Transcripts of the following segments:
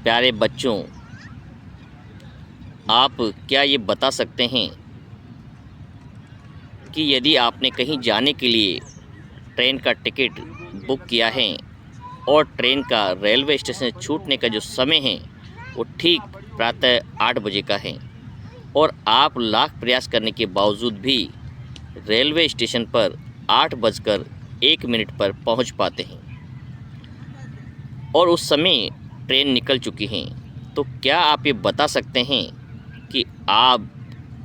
प्यारे बच्चों, आप क्या ये बता सकते हैं कि यदि आपने कहीं जाने के लिए ट्रेन का टिकट बुक किया है और ट्रेन का रेलवे स्टेशन से छूटने का जो समय है वो ठीक प्रातः 8 बजे का है और आप लाख प्रयास करने के बावजूद भी रेलवे स्टेशन पर 8 बजकर 1 मिनट पर पहुंच पाते हैं और उस समय ट्रेन निकल चुकी है, तो क्या आप ये बता सकते हैं कि आप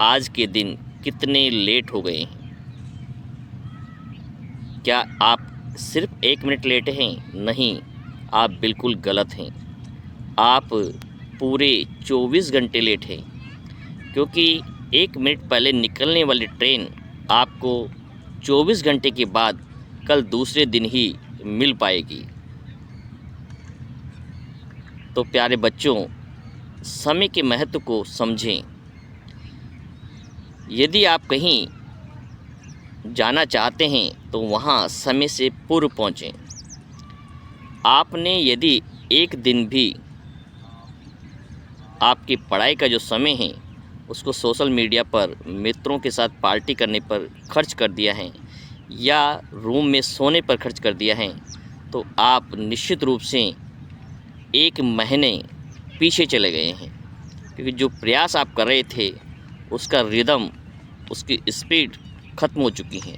आज के दिन कितने लेट हो गए हैं? क्या आप सिर्फ 1 मिनट लेट हैं? नहीं, आप बिल्कुल गलत हैं। आप पूरे 24 घंटे लेट हैं, क्योंकि 1 मिनट पहले निकलने वाली ट्रेन आपको 24 घंटे के बाद कल दूसरे दिन ही मिल पाएगी। तो प्यारे बच्चों, समय के महत्व को समझें। यदि आप कहीं जाना चाहते हैं तो वहाँ समय से पूर्व पहुँचें। आपने यदि एक दिन भी आपकी पढ़ाई का जो समय है उसको सोशल मीडिया पर मित्रों के साथ पार्टी करने पर खर्च कर दिया है या रूम में सोने पर खर्च कर दिया है, तो आप निश्चित रूप से 1 महीने पीछे चले गए हैं, क्योंकि जो प्रयास आप कर रहे थे उसका रिदम, उसकी स्पीड ख़त्म हो चुकी है।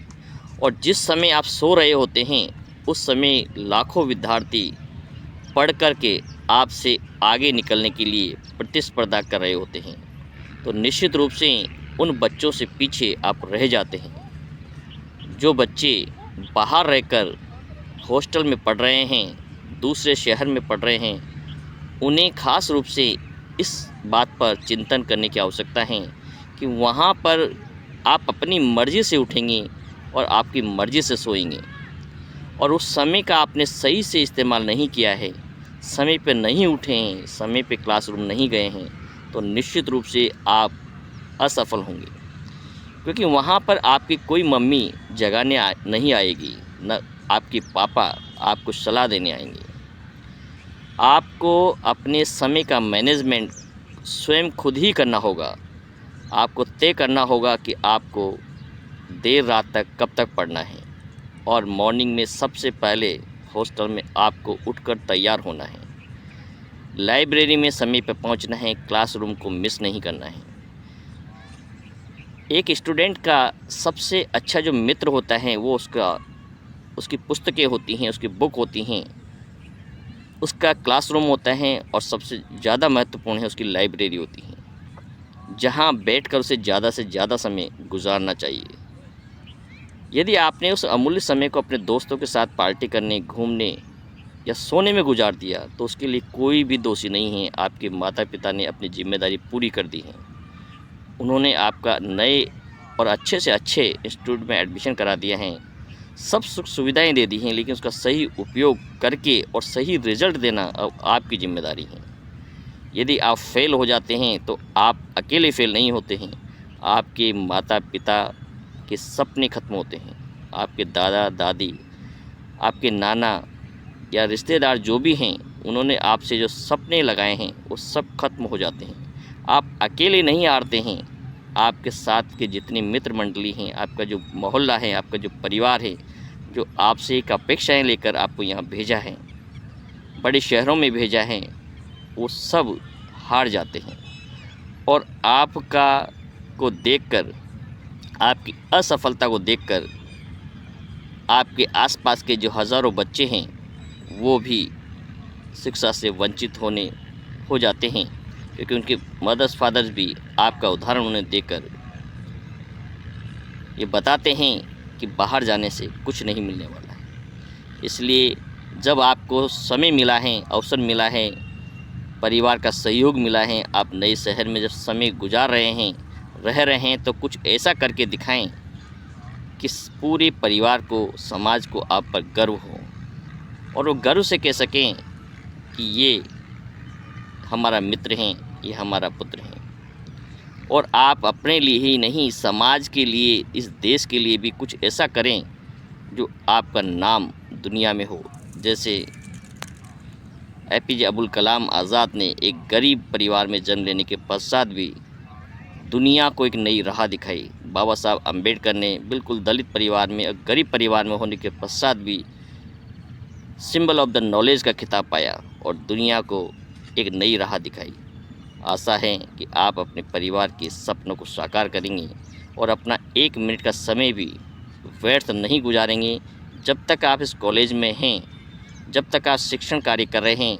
और जिस समय आप सो रहे होते हैं उस समय लाखों विद्यार्थी पढ़ कर के आपसे आगे निकलने के लिए प्रतिस्पर्धा कर रहे होते हैं, तो निश्चित रूप से उन बच्चों से पीछे आप रह जाते हैं। जो बच्चे बाहर रहकर हॉस्टल में पढ़ रहे हैं, दूसरे शहर में पढ़ रहे हैं, उन्हें ख़ास रूप से इस बात पर चिंतन करने की आवश्यकता है कि वहाँ पर आप अपनी मर्ज़ी से उठेंगे और आपकी मर्ज़ी से सोएंगे, और उस समय का आपने सही से इस्तेमाल नहीं किया है, समय पे नहीं उठे हैं, समय पे क्लासरूम नहीं गए हैं, तो निश्चित रूप से आप असफल होंगे। क्योंकि वहाँ पर आपकी कोई मम्मी जगाने नहीं आएगी, न आपके पापा आपको सलाह देने आएंगे। आपको अपने समय का मैनेजमेंट स्वयं खुद ही करना होगा। आपको तय करना होगा कि आपको देर रात तक कब तक पढ़ना है, और मॉर्निंग में सबसे पहले हॉस्टल में आपको उठकर तैयार होना है, लाइब्रेरी में समय पर पहुंचना है, क्लासरूम को मिस नहीं करना है। एक स्टूडेंट का सबसे अच्छा जो मित्र होता है वो उसकी पुस्तकें होती हैं, उसकी बुक होती हैं, उसका क्लासरूम होता है, और सबसे ज़्यादा महत्वपूर्ण है उसकी लाइब्रेरी होती है, जहाँ बैठकर उसे ज़्यादा से ज़्यादा समय गुजारना चाहिए। यदि आपने उस अमूल्य समय को अपने दोस्तों के साथ पार्टी करने, घूमने या सोने में गुजार दिया, तो उसके लिए कोई भी दोषी नहीं है। आपके माता पिता ने अपनी जिम्मेदारी पूरी कर दी है। उन्होंने आपका नए और अच्छे से अच्छे इंस्टीट्यूट में एडमिशन करा दिया है, सब सुख सुविधाएं दे दी हैं, लेकिन उसका सही उपयोग करके और सही रिजल्ट देना अब आपकी जिम्मेदारी है। यदि आप फेल हो जाते हैं तो आप अकेले फेल नहीं होते हैं, आपके माता पिता के सपने ख़त्म होते हैं, आपके दादा दादी, आपके नाना या रिश्तेदार जो भी हैं, उन्होंने आपसे जो सपने लगाए हैं वो सब खत्म हो जाते हैं। आप अकेले नहीं हारते हैं, आपके साथ के जितने मित्र मंडली हैं, आपका जो मोहल्ला है, आपका जो परिवार है, जो आपसे एक अपेक्षाएं लेकर आपको यहाँ भेजा है, बड़े शहरों में भेजा है, वो सब हार जाते हैं। और आपका को देखकर, आपकी असफलता को देखकर आपके आसपास के जो हज़ारों बच्चे हैं वो भी शिक्षा से वंचित हो जाते हैं, क्योंकि उनके मदर्स फादर्स भी आपका उदाहरण उन्हें देकर ये बताते हैं कि बाहर जाने से कुछ नहीं मिलने वाला है। इसलिए जब आपको समय मिला है, अवसर मिला है, परिवार का सहयोग मिला है, आप नए शहर में जब समय गुजार रह रहे हैं, तो कुछ ऐसा करके दिखाएं कि पूरे परिवार को, समाज को आप पर गर्व हो, और वो गर्व से कह सकें कि ये हमारा मित्र हैं, ये हमारा पुत्र हैं। और आप अपने लिए ही नहीं, समाज के लिए, इस देश के लिए भी कुछ ऐसा करें जो आपका नाम दुनिया में हो। जैसे एपीजे अब्दुल कलाम आज़ाद ने एक गरीब परिवार में जन्म लेने के पश्चात भी दुनिया को एक नई राह दिखाई। बाबा साहब अम्बेडकर ने बिल्कुल दलित परिवार में और गरीब परिवार में होने के पश्चात भी सिंबल ऑफ द नॉलेज का खिताब पाया और दुनिया को एक नई राह दिखाई। आशा है कि आप अपने परिवार के सपनों को साकार करेंगे और अपना 1 मिनट का समय भी व्यर्थ नहीं गुजारेंगे। जब तक आप इस कॉलेज में हैं, जब तक आप शिक्षण कार्य कर रहे हैं,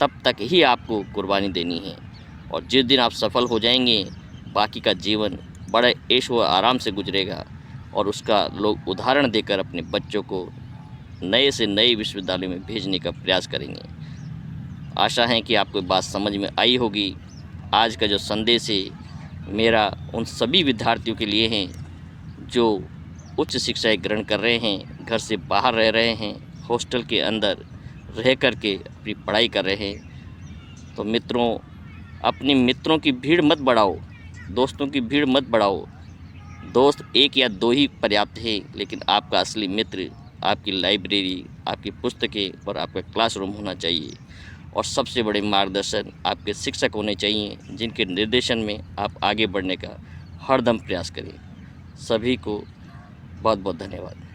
तब तक ही आपको कुर्बानी देनी है और जिस दिन आप सफल हो जाएंगे, बाकी का जीवन बड़े ऐश व आराम से गुजरेगा और उसका लोग उदाहरण देकर अपने बच्चों को नए से नए विश्वविद्यालय में भेजने का प्रयास करेंगे। आशा है कि आपको बात समझ में आई होगी। आज का जो संदेश है मेरा उन सभी विद्यार्थियों के लिए है जो उच्च शिक्षाएं ग्रहण कर रहे हैं, घर से बाहर रह रहे हैं, हॉस्टल के अंदर रह कर के अपनी पढ़ाई कर रहे हैं। तो मित्रों, अपने मित्रों की भीड़ मत बढ़ाओ, दोस्तों की भीड़ मत बढ़ाओ। दोस्त 1 या 2 ही पर्याप्त है, लेकिन आपका असली मित्र आपकी लाइब्रेरी, आपकी पुस्तकें और आपका क्लासरूम होना चाहिए। और सबसे बड़े मार्गदर्शन आपके शिक्षक होने चाहिए, जिनके निर्देशन में आप आगे बढ़ने का हरदम प्रयास करें। सभी को बहुत बहुत धन्यवाद।